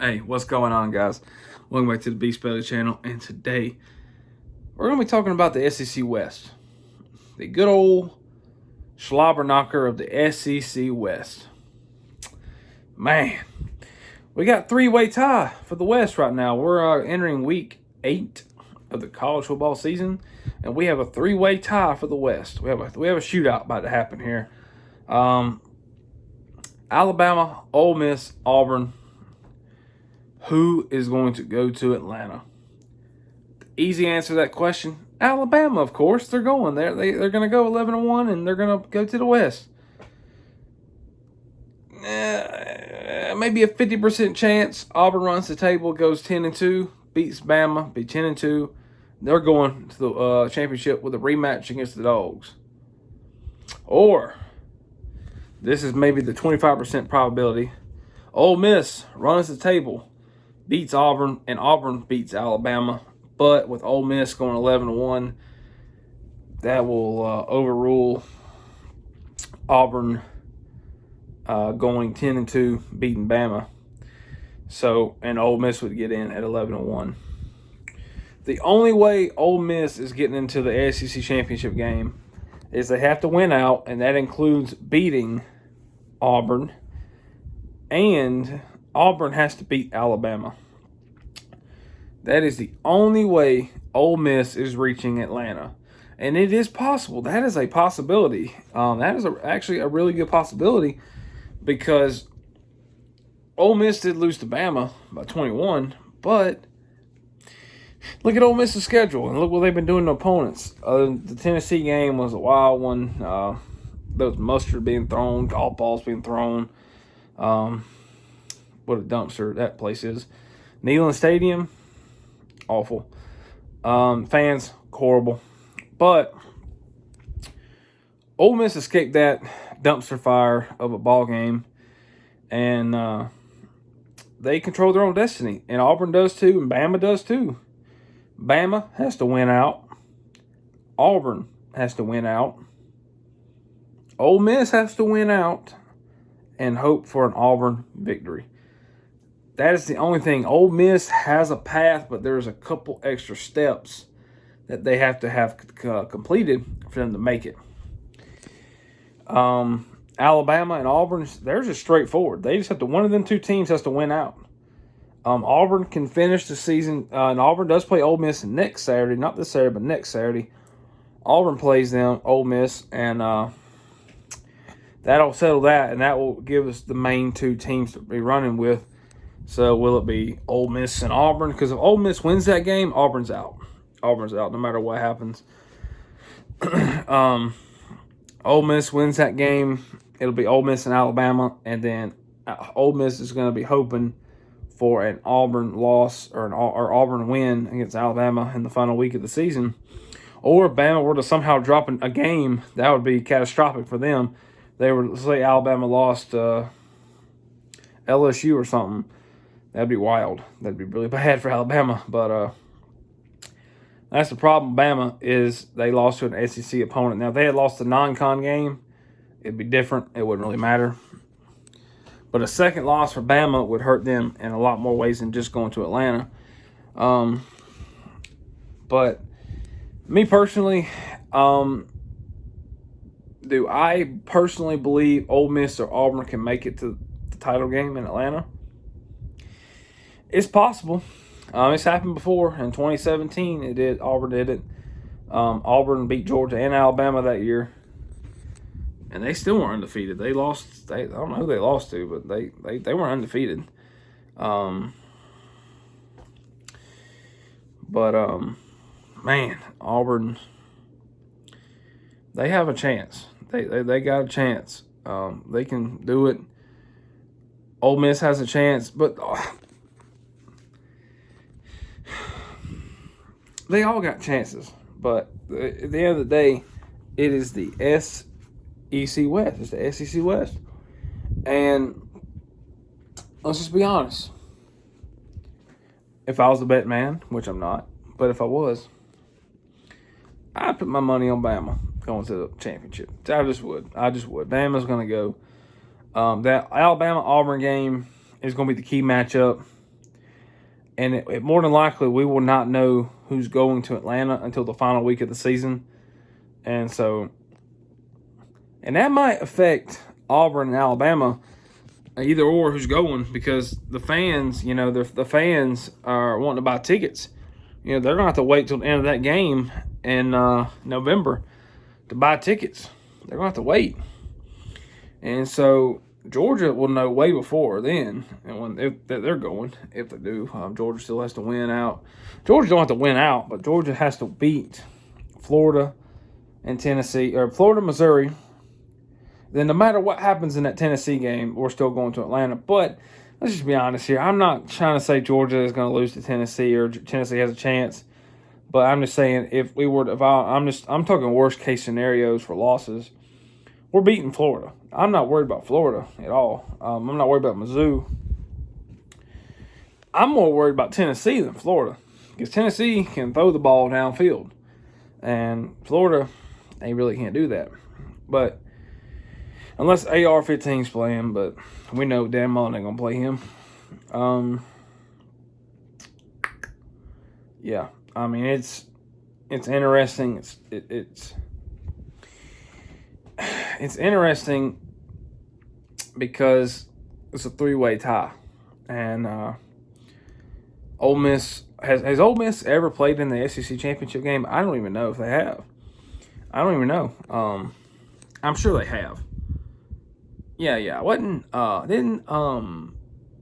Hey, what's going on, guys? Welcome back to the Beast Belly channel, and today we're going to be talking about the SEC West. The good old slobber knocker of the SEC West. Man, we got three-way tie for the West right now. We're entering week 8 of the college football season, and we have a three-way tie for the West. We have a shootout about to happen here. Alabama, Ole Miss, Auburn. Who is going to go to Atlanta? The easy answer to that question, Alabama, of course. They're going there. They're going to go 11-1, and they're going to go to the West. Maybe a 50% chance Auburn runs the table, goes 10-2, beats Bama, be 10-2. They're going to the championship with a rematch against the Dogs. Or, this is maybe the 25% probability, Ole Miss runs the table, beats Auburn, and Auburn beats Alabama. But with Ole Miss going 11-1, that will overrule Auburn going 10-2, beating Bama. So, and Ole Miss would get in at 11-1. The only way Ole Miss is getting into the SEC championship game is they have to win out, and that includes beating Auburn, and Auburn has to beat Alabama. That is the only way Ole Miss is reaching Atlanta. And it is possible. That is a possibility. That is actually a really good possibility because Ole Miss did lose to Bama by 21, but look at Ole Miss's schedule and look what they've been doing to opponents. The Tennessee game was a wild one. There was mustard being thrown, golf balls being thrown. What a dumpster that place is. Neyland Stadium, awful. Fans, horrible. But Ole Miss escaped that dumpster fire of a ball game, and they control their own destiny. And Auburn does too, and Bama does too. Bama has to win out. Auburn has to win out. Ole Miss has to win out and hope for an Auburn victory. That is the only thing. Ole Miss has a path, but there's a couple extra steps that they have to have completed for them to make it. Alabama and Auburn, they're just straightforward. They just have to, one of them two teams has to win out. Auburn can finish the season, and Auburn does play Ole Miss next Saturday, not this Saturday, but next Saturday. Auburn plays them, Ole Miss, and that'll settle that, and that will give us the main two teams to be running with. So will it be Ole Miss and Auburn? Because if Ole Miss wins that game, Auburn's out. Auburn's out no matter what happens. Ole Miss wins that game, it'll be Ole Miss and Alabama, and then Ole Miss is going to be hoping for an Auburn loss or Auburn win against Alabama in the final week of the season. Or if Bama were to somehow drop a game, that would be catastrophic for them. They were, say Alabama lost LSU or something. That'd be wild. That'd be really bad for Alabama. But that's the problem. Bama is they lost to an SEC opponent. Now, if they had lost a non-con game, it'd be different. It wouldn't really matter. But a second loss for Bama would hurt them in a lot more ways than just going to Atlanta. But me personally, do I personally believe Ole Miss or Auburn can make it to the title game in Atlanta? It's possible. It's happened before. In 2017, it did. Auburn did it. Auburn beat Georgia and Alabama that year, and they still weren't undefeated. They lost. I don't know who they lost to, but they weren't undefeated. Man, Auburn, they have a chance. They got a chance. They can do it. Ole Miss has a chance, but they all got chances. But at the end of the day, it is the SEC West. It's the SEC West. And let's just be honest. If I was a bet man, which I'm not, but if I was, I'd put my money on Bama going to the championship. I just would. Bama's going to go. That Alabama-Auburn game is going to be the key matchup. And it more than likely, we will not know who's going to Atlanta until the final week of the season. And so, and that might affect Auburn and Alabama, either or who's going, because the fans, the fans are wanting to buy tickets. They're going to have to wait till the end of that game in November to buy tickets. They're going to have to wait. And so Georgia will know way before then, and if they're going, if they do. Georgia still has to win out. Georgia don't have to win out, but Georgia has to beat Florida and Tennessee, or Florida, Missouri. Then no matter what happens in that Tennessee game, we're still going to Atlanta. But let's just be honest here. I'm not trying to say Georgia is going to lose to Tennessee or Tennessee has a chance. But I'm just saying I'm talking worst case scenarios for losses. We're beating Florida. I'm not worried about Florida at all. I'm not worried about Mizzou. I'm more worried about Tennessee than Florida, because Tennessee can throw the ball downfield, and Florida, they really can't do that. But unless AR-15's playing, but we know damn well they're gonna play him. Yeah, I mean it's interesting. It's interesting because it's a 3-way tie, and Ole Miss has Ole Miss ever played in the SEC championship game? I don't even know if they have. I don't even know. I'm sure they have. Yeah. Didn't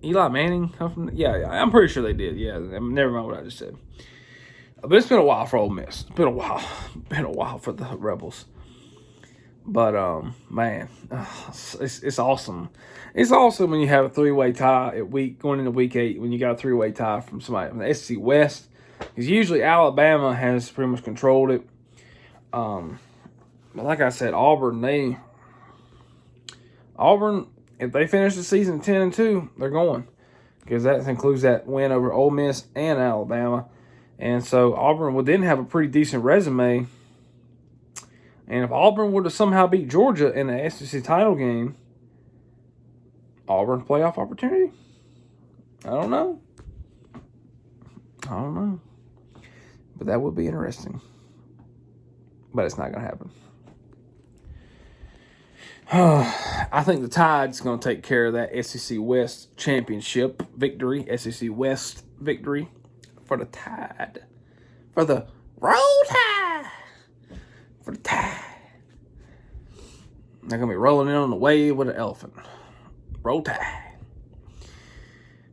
Eli Manning come from? Yeah. I'm pretty sure they did. Yeah. Never mind what I just said. But it's been a while for Ole Miss. It's been a while. Been a while for the Rebels. But man, it's awesome. It's awesome when you have a 3-way tie going into week 8, when you got a 3-way tie from somebody from the SEC West, because usually Alabama has pretty much controlled it. But like I said, Auburn, if they finish the season 10-2, they're going, because that includes that win over Ole Miss and Alabama, and so Auburn would then have a pretty decent resume. And if Auburn were to somehow beat Georgia in the SEC title game, Auburn playoff opportunity? I don't know. But that would be interesting. But it's not going to happen. I think the Tide's going to take care of that SEC West championship victory, SEC West victory for the Tide. For the Roll Tide. For the Tide. They're going to be rolling in on the wave with an elephant. Roll Tide.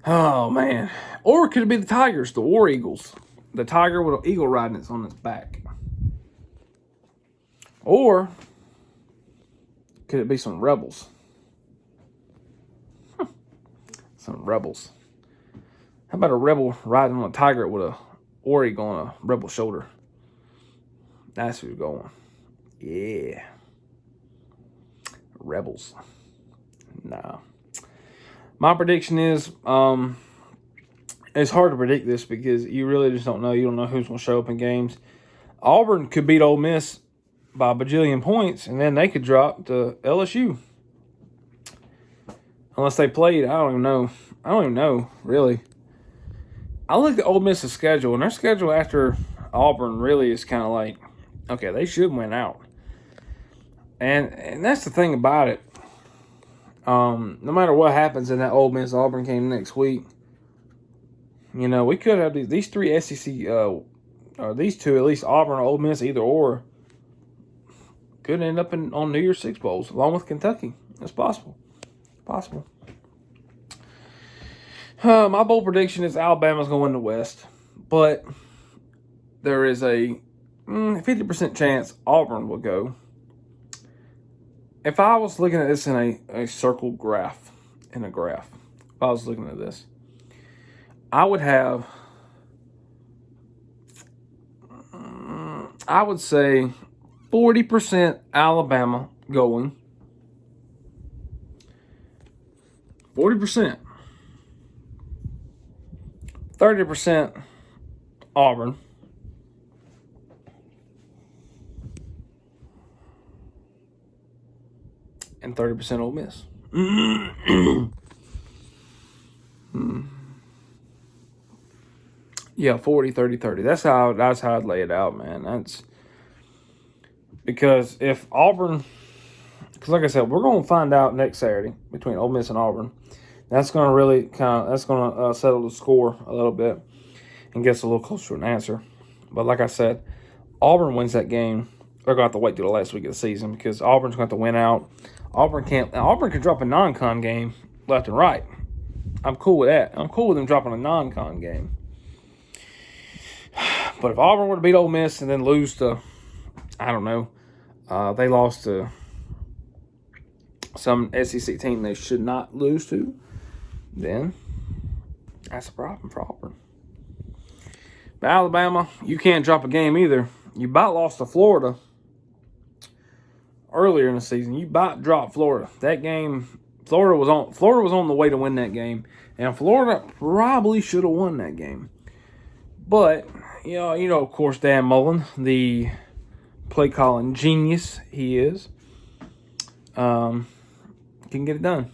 Oh, man. Or could it be the Tigers, the War Eagles? The tiger with an eagle riding it on its back. Or could it be some rebels? Some rebels. How about a rebel riding on a tiger with a war eagle on a rebel shoulder? That's who's going. Yeah. Rebels. Nah. My prediction is, it's hard to predict this because you really just don't know. You don't know who's going to show up in games. Auburn could beat Ole Miss by a bajillion points, and then they could drop to LSU. Unless they played, I don't even know, really. I look at Ole Miss's schedule, and their schedule after Auburn really is kind of like, okay, they should win out. And that's the thing about it. No matter what happens in that Ole Miss Auburn game next week, we could have these 3 SEC, or these 2, at least Auburn or Ole Miss, either or, could end up on New Year's Six bowls along with Kentucky. That's possible. My bold prediction is Alabama's going to win the West, but there is a 50% chance Auburn will go. If I was looking at this in a circle graph, if I was looking at this, I would have, I would say 40% Alabama going, 40%, 30% Auburn, and 30% Ole Miss. Yeah, 40, 30, 30. That's how I'd lay it out, man. That's because if Auburn, because like I said, we're going to find out next Saturday between Ole Miss and Auburn. That's going to really settle the score a little bit and get us a little closer to an answer. But like I said, Auburn wins that game. They're going to have to wait till the last week of the season because Auburn's going to have to win out. Auburn can drop a non-con game left and right. I'm cool with that. I'm cool with them dropping a non-con game. But if Auburn were to beat Ole Miss and then lose to, I don't know, they lost to some SEC team they should not lose to, then that's a problem for Auburn. But Alabama, you can't drop a game either. You about lost to Florida earlier in the season. You about dropped Florida. That game, Florida was on the way to win that game, and Florida probably should have won that game. But you know, of course, Dan Mullen, the play calling genius he is, can get it done.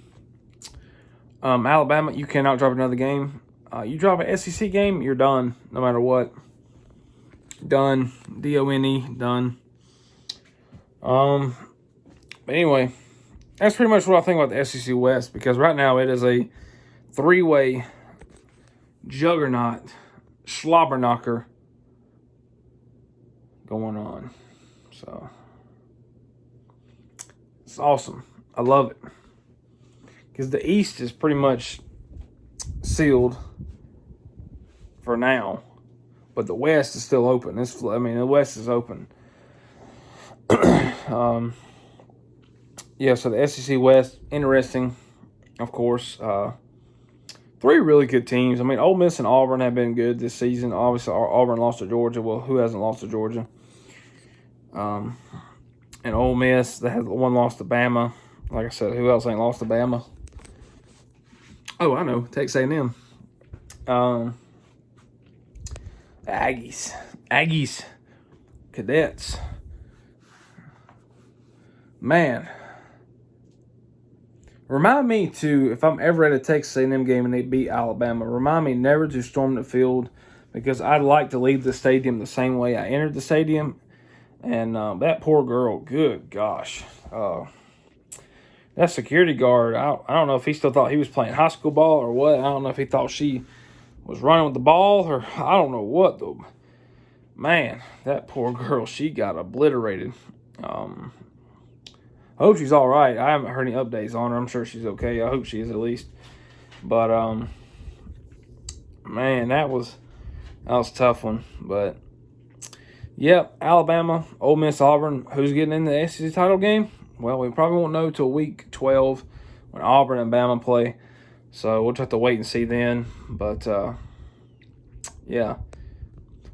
Alabama, you cannot drop another game. You drop an SEC game, you're done, no matter what. Done. D-O-N-E, done. But anyway, that's pretty much what I think about the SEC West, because right now it is a three-way juggernaut, slobber knocker going on. So, it's awesome. I love it. Because the East is pretty much sealed for now, but the West is still open. The West is open. So the SEC West, interesting, of course. Three really good teams. I mean, Ole Miss and Auburn have been good this season. Obviously, Auburn lost to Georgia. Well, who hasn't lost to Georgia? And Ole Miss, they had one loss to Bama. Like I said, who else ain't lost to Bama? Oh, I know, Texas A&M. Aggies, Cadets. Man, remind me to, if I'm ever at a Texas A&M game and they beat Alabama, remind me never to storm the field, because I'd like to leave the stadium the same way I entered the stadium. And that poor girl, good gosh. That security guard, I don't know if he still thought he was playing high school ball or what. I don't know if he thought she was running with the ball or I don't know what, though. Man, that poor girl, she got obliterated. I hope she's all right. I haven't heard any updates on her. I'm sure she's okay. I hope she is at least. But, man, that was a tough one. But, yep, Alabama, Ole Miss, Auburn. Who's getting in the SEC title game? Well, we probably won't know till week 12 when Auburn and Bama play. So we'll just have to wait and see then. But, yeah.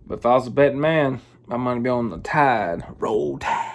But if I was a betting man, I might be on the Tide. Roll Tide.